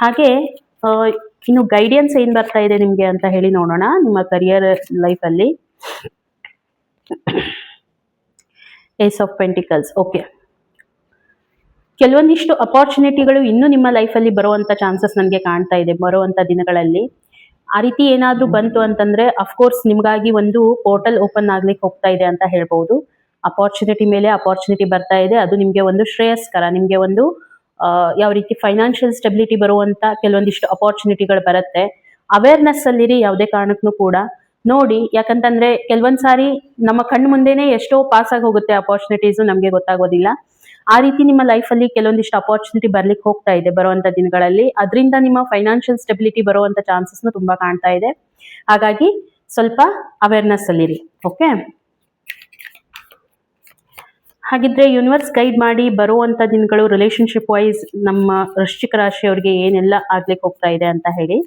ಹಾಗೆ ಇನ್ನು ಗೈಡೆನ್ಸ್ ಏನ್ ಬರ್ತಾ ಇದೆ ನಿಮ್ಗೆ ಅಂತ ಹೇಳಿ ನೋಡೋಣ. ನಿಮ್ಮ ಕರಿಯರ್ ಲೈಫ್ ಅಲ್ಲಿ ಏಸ್ ಆಫ್ ಪೆಂಟಿಕಲ್ಸ್. ಓಕೆ, ಕೆಲವೊಂದಿಷ್ಟು ಅಪಾರ್ಚುನಿಟಿಗಳು ಇನ್ನೂ ನಿಮ್ಮ ಲೈಫಲ್ಲಿ ಬರುವಂತ ಚಾನ್ಸಸ್ ನನಗೆ ಕಾಣ್ತಾ ಇದೆ ಬರುವಂತ ದಿನಗಳಲ್ಲಿ. ಆ ರೀತಿ ಏನಾದ್ರೂ ಬಂತು ಅಂತಂದ್ರೆ, ಅಫ್ಕೋರ್ಸ್ ನಿಮ್ಗಾಗಿ ಒಂದು ಪೋರ್ಟಲ್ ಓಪನ್ ಆಗ್ಲಿಕ್ಕೆ ಹೋಗ್ತಾ ಇದೆ ಅಂತ ಹೇಳ್ಬಹುದು. ಅಪಾರ್ಚುನಿಟಿ ಮೇಲೆ ಅಪಾರ್ಚುನಿಟಿ ಬರ್ತಾ ಇದೆ. ಅದು ನಿಮ್ಗೆ ಒಂದು ಶ್ರೇಯಸ್ಕರ, ನಿಮ್ಗೆ ಒಂದು ಯಾವ ರೀತಿ ಫೈನಾನ್ಷಿಯಲ್ ಸ್ಟೆಬಿಲಿಟಿ ಬರುವಂತ ಕೆಲವೊಂದಿಷ್ಟು ಅಪಾರ್ಚುನಿಟಿಗಳು ಬರುತ್ತೆ. ಅವೇರ್ನೆಸ್ ಅಲ್ಲಿರಿ, ಯಾವುದೇ ಕಾರಣಕ್ಕೂ ಕೂಡ ನೋಡಿ. ಯಾಕಂತಂದ್ರೆ ಕೆಲವೊಂದ್ ಸಾರಿ ನಮ್ಮ ಕಣ್ಣು ಮುಂದೆನೆ ಎಷ್ಟೋ ಪಾಸ್ ಆಗಿ ಹೋಗುತ್ತೆ ಅಪಾರ್ಚುನಿಟೀಸ್, ನಮ್ಗೆ ಗೊತ್ತಾಗೋದಿಲ್ಲ. ಆ ರೀತಿ ನಿಮ್ಮ ಲೈಫ್ ಅಲ್ಲಿ ಕೆಲವೊಂದಿಷ್ಟು ಅಪಾರ್ಚುನಿಟಿ ಬರ್ಲಿಕ್ಕೆ ಹೋಗ್ತಾ ಇದೆ ಬರುವಂತ ದಿನಗಳಲ್ಲಿ. ಅದರಿಂದ ನಿಮ್ಮ ಫೈನಾನ್ಷಿಯಲ್ ಸ್ಟೆಬಿಲಿಟಿ ಬರುವಂತ ಚಾನ್ಸಸ್ ತುಂಬಾ ಕಾಣ್ತಾ ಇದೆ. ಹಾಗಾಗಿ ಸ್ವಲ್ಪ ಅವೇರ್ನೆಸ್ ಅಲ್ಲಿರಿ. ಓಕೆ, ಹಾಗಿದ್ರೆ ಯೂನಿವರ್ಸ್ ಗೈಡ್ ಮಾಡಿ ಬರುವಂತ ದಿನಗಳು ರಿಲೇಶನ್ಶಿಪ್ ವೈಸ್ ನಮ್ಮ ವೃಶ್ಚಿಕ ರಾಶಿಯವರಿಗೆ ಏನೆಲ್ಲ ಆಗ್ಲಿಕ್ಕೆ ಹೋಗ್ತಾ ಇದೆ ಅಂತ ಹೇಳಿ.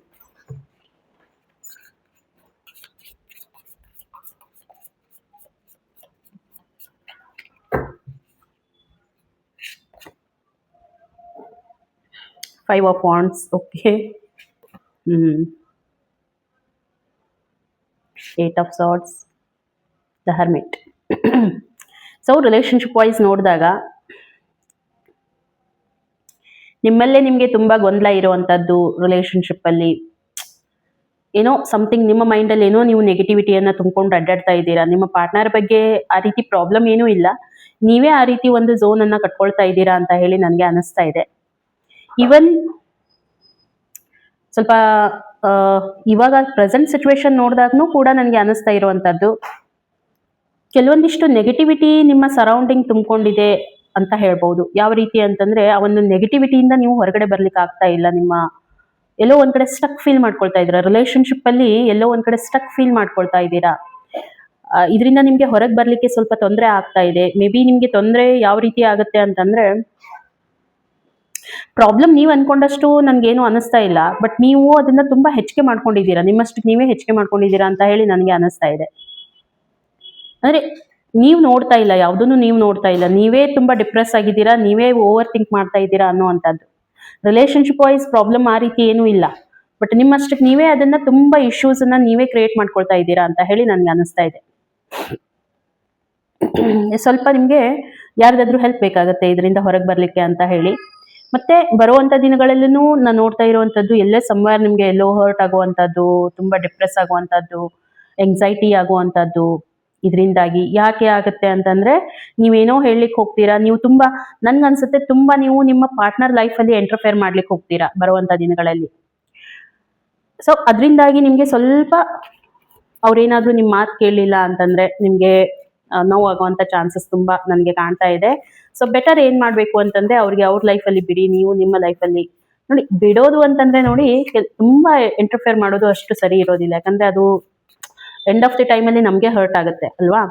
Five of Wands. Okay. Eight of Swords. The Hermit. So relationship wise ನೋಡಿದಾಗ ನಿಮ್ಮಲ್ಲೇ ನಿಮಗೆ ತುಂಬಾ ಗೊಂದಲ ಇರುವಂತದ್ದು. ರಿಲೇಶನ್ಶಿಪ್ ಅಲ್ಲಿ ಏನೋ ಸಮಥಿಂಗ್ ನಿಮ್ಮ ಮೈಂಡ್ ಅಲ್ಲಿ ಏನೋ ನೀವು ನೆಗೆಟಿವಿಟಿಯನ್ನ ತುಂಬಿಕೊಂಡು ಅಡ್ಡಾಡ್ತಾ ಇದ್ದೀರಾ. ನಿಮ್ಮ ಪಾರ್ಟ್ನರ್ ಬಗ್ಗೆ ಆ ರೀತಿ ಪ್ರಾಬ್ಲಮ್ ಏನೂ ಇಲ್ಲ, ನೀವೇ ಆ ರೀತಿ ಒಂದು ಝೋನ್ ಅನ್ನ ಕಟ್ಕೊಳ್ತಾ ಇದ್ದೀರಾ ಅಂತ ಹೇಳಿ ನನಗೆ ಅನಿಸ್ತಾ ಇದೆ. ಈವನ್ ಸ್ವಲ್ಪ ಇವಾಗ ಪ್ರೆಸೆಂಟ್ ಸಿಚುವೇಶನ್ ನೋಡಿದಾಗ್ನೂ ಕೂಡ ನನಗೆ ಅನಿಸ್ತಾ ಇರುವಂತದ್ದು, ಕೆಲವೊಂದಿಷ್ಟು ನೆಗೆಟಿವಿಟಿ ನಿಮ್ಮ ಸರೌಂಡಿಂಗ್ ತುಂಬಿಕೊಂಡಿದೆ. ಅಂತ ಹೇಳ್ಬೋದು. ಯಾವ ರೀತಿ ಅಂತಂದ್ರೆ ಆ ಒಂದು ನೆಗೆಟಿವಿಟಿಯಿಂದ ನೀವು ಹೊರಗಡೆ ಬರ್ಲಿಕ್ಕೆ ಆಗ್ತಾ ಇಲ್ಲ. ನಿಮ್ಮ ಎಲ್ಲೋ ಒಂದ್ ಕಡೆ ಸ್ಟಕ್ ಫೀಲ್ ಮಾಡ್ಕೊಳ್ತಾ ಇದ್ದೀರಾ, ರಿಲೇಶನ್ಶಿಪ್ ಅಲ್ಲಿ ಎಲ್ಲೋ ಒಂದ್ ಕಡೆ ಸ್ಟಕ್ ಫೀಲ್ ಮಾಡ್ಕೊಳ್ತಾ ಇದ್ದೀರಾ. ಇದರಿಂದ ನಿಮ್ಗೆ ಹೊರಗೆ ಬರ್ಲಿಕ್ಕೆ ಸ್ವಲ್ಪ ತೊಂದರೆ ಆಗ್ತಾ ಇದೆ. ಮೇ ಬಿ ನಿಮ್ಗೆ ತೊಂದರೆ ಯಾವ ರೀತಿ ಆಗುತ್ತೆ ಅಂತಂದ್ರೆ, ಪ್ರಾಬ್ಲಮ್ ನೀವು ಅನ್ಕೊಂಡಷ್ಟು ನನ್ಗೇನು ಅನಿಸ್ತಾ ಇಲ್ಲ, ಬಟ್ ನೀವು ಅದನ್ನ ತುಂಬಾ ಹೆಚ್ಚಿಗೆ ಮಾಡ್ಕೊಂಡಿದ್ದೀರಾ, ನಿಮ್ಮಷ್ಟಕ್ಕೆ ನೀವೇ ಹೆಚ್ಚಿಗೆ ಮಾಡ್ಕೊಂಡಿದ್ದೀರಾ ಅಂತ ಹೇಳಿ ನನಗೆ ಅನಿಸ್ತಾ ಇದೆ. ಅಂದ್ರೆ ನೀವು ನೋಡ್ತಾ ಇಲ್ಲ, ಯಾವುದನ್ನು ನೀವು ನೋಡ್ತಾ ಇಲ್ಲ, ನೀವೇ ತುಂಬಾ ಡಿಪ್ರೆಸ್ ಆಗಿದ್ದೀರಾ, ನೀವೇ ಓವರ್ ಥಿಂಕ್ ಮಾಡ್ತಾ ಇದ್ದೀರಾ ಅನ್ನೋವಂಥದ್ದು. ರಿಲೇಶನ್ಶಿಪ್ ವೈಸ್ ಪ್ರಾಬ್ಲಮ್ ಆ ರೀತಿ ಏನೂ ಇಲ್ಲ, ಬಟ್ ನಿಮ್ಮಷ್ಟಕ್ಕೆ ನೀವೇ ಅದನ್ನ ತುಂಬಾ ಇಶ್ಯೂಸ್ ಅನ್ನ ನೀವೇ ಕ್ರಿಯೇಟ್ ಮಾಡ್ಕೊಳ್ತಾ ಇದ್ದೀರಾ ಅಂತ ಹೇಳಿ ನನ್ಗೆ ಅನಿಸ್ತಾ ಇದೆ. ಸ್ವಲ್ಪ ನಿಮ್ಗೆ ಯಾರಿಗಾದ್ರೂ ಹೆಲ್ಪ್ ಬೇಕಾಗತ್ತೆ ಇದರಿಂದ ಹೊರಗೆ ಬರ್ಲಿಕ್ಕೆ ಅಂತ ಹೇಳಿ. ಮತ್ತೆ ಬರುವಂತ ದಿನಗಳಲ್ಲೂ ನಾನು ನೋಡ್ತಾ ಇರುವಂತದ್ದು ಎಲ್ಲೇ ಸಮ್ವೇರ್ ನಿಮ್ಗೆ ಎಲ್ಲೋ ಹರ್ಟ್ ಆಗುವಂತದ್ದು, ತುಂಬಾ ಡಿಪ್ರೆಸ್ ಆಗುವಂತದ್ದು, ಎಂಗ್ಸೈಟಿ ಆಗುವಂತದ್ದು ಇದರಿಂದಾಗಿ ಯಾಕೆ ಆಗುತ್ತೆ ಅಂತಂದ್ರೆ, ನೀವೇನೋ ಹೇಳಲಿಕ್ಕೆ ಹೋಗ್ತೀರಾ, ನೀವು ತುಂಬಾ ನನ್ಗನ್ಸುತ್ತೆ ತುಂಬಾ ನೀವು ನಿಮ್ಮ ಪಾರ್ಟ್ನರ್ ಲೈಫ್ ಅಲ್ಲಿ ಎಂಟರ್ಫೇರ್ ಮಾಡ್ಲಿಕ್ಕೆ ಹೋಗ್ತೀರಾ ಬರುವಂತ ದಿನಗಳಲ್ಲಿ. ಸೊ ಅದರಿಂದಾಗಿ ನಿಮ್ಗೆ ಸ್ವಲ್ಪ ಅವ್ರೇನಾದ್ರೂ ನಿಮ್ ಮಾತು ಕೇಳಲಿಲ್ಲ ಅಂತಂದ್ರೆ ನಿಮ್ಗೆ ನೋವಾಗುವಂತ ಚಾನ್ಸಸ್ ತುಂಬಾ ನನಗೆ ಕಾಣ್ತಾ ಇದೆ. ಸೊ ಬೆಟರ್ ಏನ್ ಮಾಡ್ಬೇಕು ಅಂತಂದ್ರೆ, ಅವ್ರಿಗೆ ಅವ್ರ ಲೈಫಲ್ಲಿ ಬಿಡಿ, ನೀವು ನಿಮ್ಮ ಲೈಫಲ್ಲಿ ನೋಡಿ. ಬಿಡೋದು ಅಂತಂದ್ರೆ ನೋಡಿ, ತುಂಬಾ ಇಂಟರ್ಫೇರ್ ಮಾಡೋದು ಅಷ್ಟು ಸರಿ ಇರೋದಿಲ್ಲ, ಯಾಕಂದ್ರೆ ಅದು ಎಂಡ್ ಆಫ್ ದಿ ಟೈಮಲ್ಲಿ ನಮ್ಗೆ ಹರ್ಟ್ ಆಗುತ್ತೆ ಅಲ್ವಾ.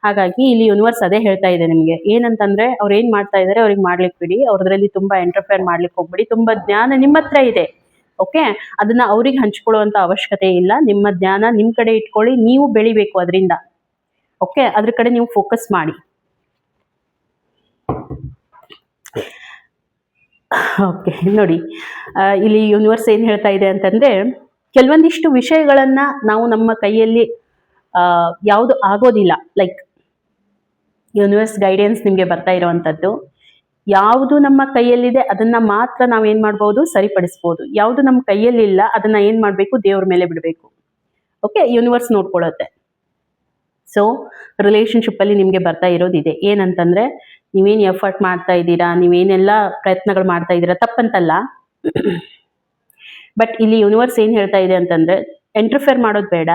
ಹಾಗಾಗಿ ಇಲ್ಲಿ ಯೂನಿವರ್ಸ್ ಅದೇ ಹೇಳ್ತಾ ಇದೆ ನಿಮ್ಗೆ, ಏನಂತಂದ್ರೆ ಅವ್ರು ಏನ್ ಮಾಡ್ತಾ ಇದಾರೆ ಅವ್ರಿಗೆ ಮಾಡ್ಲಿಕ್ಕೆ ಬಿಡಿ, ಅವ್ರದ್ರಲ್ಲಿ ತುಂಬಾ ಇಂಟರ್ಫೇರ್ ಮಾಡ್ಲಿಕ್ಕೆ ಹೋಗ್ಬಿಡಿ. ತುಂಬಾ ಜ್ಞಾನ ನಿಮ್ಮ ಹತ್ರ ಇದೆ, ಓಕೆ, ಅದನ್ನ ಅವ್ರಿಗೆ ಹಂಚ್ಕೊಳ್ಳುವಂತ ಅವಶ್ಯಕತೆ ಇಲ್ಲ. ನಿಮ್ಮ ಜ್ಞಾನ ನಿಮ್ ಕಡೆ ಇಟ್ಕೊಳ್ಳಿ, ನೀವು ಬೆಳಿಬೇಕು ಅದರಿಂದ, ಓಕೆ, ಅದ್ರ ಕಡೆ ನೀವು ಫೋಕಸ್ ಮಾಡಿ. ಓಕೆ ನೋಡಿ, ಇಲ್ಲಿ ಯೂನಿವರ್ಸ್ ಏನ್ ಹೇಳ್ತಾ ಇದೆ ಅಂತಂದ್ರೆ, ಕೆಲವೊಂದಿಷ್ಟು ವಿಷಯಗಳನ್ನ ನಾವು ನಮ್ಮ ಕೈಯಲ್ಲಿ ಯಾವುದು ಆಗೋದಿಲ್ಲ, ಲೈಕ್ ಯೂನಿವರ್ಸ್ ಗೈಡೆನ್ಸ್ ನಿಮ್ಗೆ ಬರ್ತಾ ಇರುವಂತದ್ದು, ಯಾವುದು ನಮ್ಮ ಕೈಯಲ್ಲಿದೆ ಅದನ್ನ ಮಾತ್ರ ನಾವೇನ್ ಮಾಡ್ಬೋದು, ಸರಿಪಡಿಸ್ಬೋದು. ಯಾವುದು ನಮ್ಮ ಕೈಯಲ್ಲಿಲ್ಲ ಅದನ್ನ ಏನ್ ಮಾಡ್ಬೇಕು, ದೇವ್ರ ಮೇಲೆ ಬಿಡಬೇಕು. ಓಕೆ, ಯೂನಿವರ್ಸ್ ನೋಡ್ಕೊಳ್ಳುತ್ತೆ. ಸೊ ರಿಲೇಶನ್ಶಿಪ್ ಅಲ್ಲಿ ನಿಮ್ಗೆ ಬರ್ತಾ ಇರೋದಿದೆ ಏನಂತಂದ್ರೆ, ನೀವೇನ್ ಎಫರ್ಟ್ ಮಾಡ್ತಾ ಇದ್ದೀರಾ, ನೀವೇನೆಲ್ಲ ಪ್ರಯತ್ನಗಳು ಮಾಡ್ತಾ ಇದ್ದೀರಾ, ತಪ್ಪಂತಲ್ಲ. ಬಟ್ ಇಲ್ಲಿ ಯೂನಿವರ್ಸ್ ಏನ್ ಹೇಳ್ತಾ ಇದೆ ಅಂತಂದ್ರೆ, ಎಂಟರ್ಫೇರ್ ಮಾಡೋದು ಬೇಡ.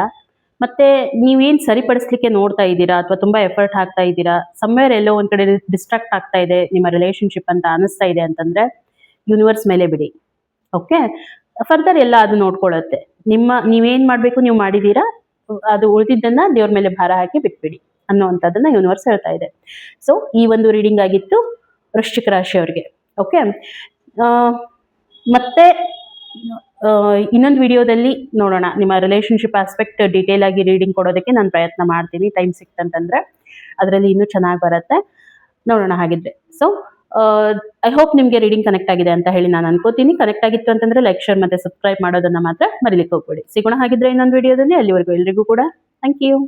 ಮತ್ತೆ ನೀವೇನ್ ಸರಿಪಡಿಸ್ಲಿಕ್ಕೆ ನೋಡ್ತಾ ಇದ್ದೀರಾ ಅಥವಾ ತುಂಬಾ ಎಫರ್ಟ್ ಹಾಕ್ತಾ ಇದ್ದೀರಾ, ಸಮ್ವೇರ್ ಎಲ್ಲೋ ಒಂದ್ ಕಡೆ ಡಿಸ್ಟ್ರಾಕ್ಟ್ ಆಗ್ತಾ ಇದೆ ನಿಮ್ಮ ರಿಲೇಶನ್ಶಿಪ್ ಅಂತ ಅನಿಸ್ತಾ ಇದೆ ಅಂತಂದ್ರೆ, ಯೂನಿವರ್ಸ್ ಮೇಲೆ ಬಿಡಿ. ಓಕೆ, ಫರ್ದರ್ ಎಲ್ಲ ಅದು ನೋಡ್ಕೊಳ್ಳುತ್ತೆ. ನೀವೇನ್ ಮಾಡ್ಬೇಕು ನೀವು ಮಾಡಿದೀರಾ, ಅದು ಉಳಿದಿದ್ದನ್ನ ದೇವ್ರ ಮೇಲೆ ಭಾರ ಹಾಕಿ ಬಿಟ್ಬಿಡಿ ಅನ್ನೋವಂಥದ್ದನ್ನ ಯೂನಿವರ್ಸ್ ಹೇಳ್ತಾ ಇದೆ. ಸೊ ಈ ಒಂದು ರೀಡಿಂಗ್ ಆಗಿತ್ತು ವೃಶ್ಚಿಕ ರಾಶಿಯವರಿಗೆ. ಓಕೆ, ಮತ್ತೆ ಇನ್ನೊಂದು ವಿಡಿಯೋದಲ್ಲಿ ನೋಡೋಣ, ನಿಮ್ಮ ರಿಲೇಶನ್ಶಿಪ್ ಆಸ್ಪೆಕ್ಟ್ ಡೀಟೇಲ್ ಆಗಿ ರೀಡಿಂಗ್ ಕೊಡೋದಕ್ಕೆ ನಾನು ಪ್ರಯತ್ನ ಮಾಡ್ತೀನಿ, ಟೈಮ್ ಸಿಕ್ತಂತಂದ್ರೆ ಅದರಲ್ಲಿ ಇನ್ನೂ ಚೆನ್ನಾಗಿ ಬರುತ್ತೆ, ನೋಡೋಣ ಹಾಗಿದ್ರೆ. ಸೊ ಐ ಹೋಪ್ ನಿಮಗೆ ರೀಡಿಂಗ್ ಕನೆಕ್ಟ್ ಆಗಿದೆ ಅಂತ ಹೇಳಿ ನಾನು ಅನ್ಕೋತೀನಿ. ಕನೆಕ್ಟ್ ಆಗಿತ್ತು ಅಂತಂದ್ರೆ ಲೈಕ್, ಶೇರ್ ಮತ್ತೆ ಸಬ್ಸ್ಕ್ರೈಬ್ ಮಾಡೋದನ್ನ ಮಾತ್ರ ಮರಿಲಿಕ್ಕೆ ಹೋಗ್ಬೇಡಿ. ಸಿಗೋಣ ಹಾಗಿದ್ರೆ ಇನ್ನೊಂದು ವಿಡಿಯೋದಲ್ಲಿ. ಅಲ್ಲಿವರೆಗೂ ಎಲ್ರಿಗೂ ಕೂಡ ಥ್ಯಾಂಕ್ ಯು.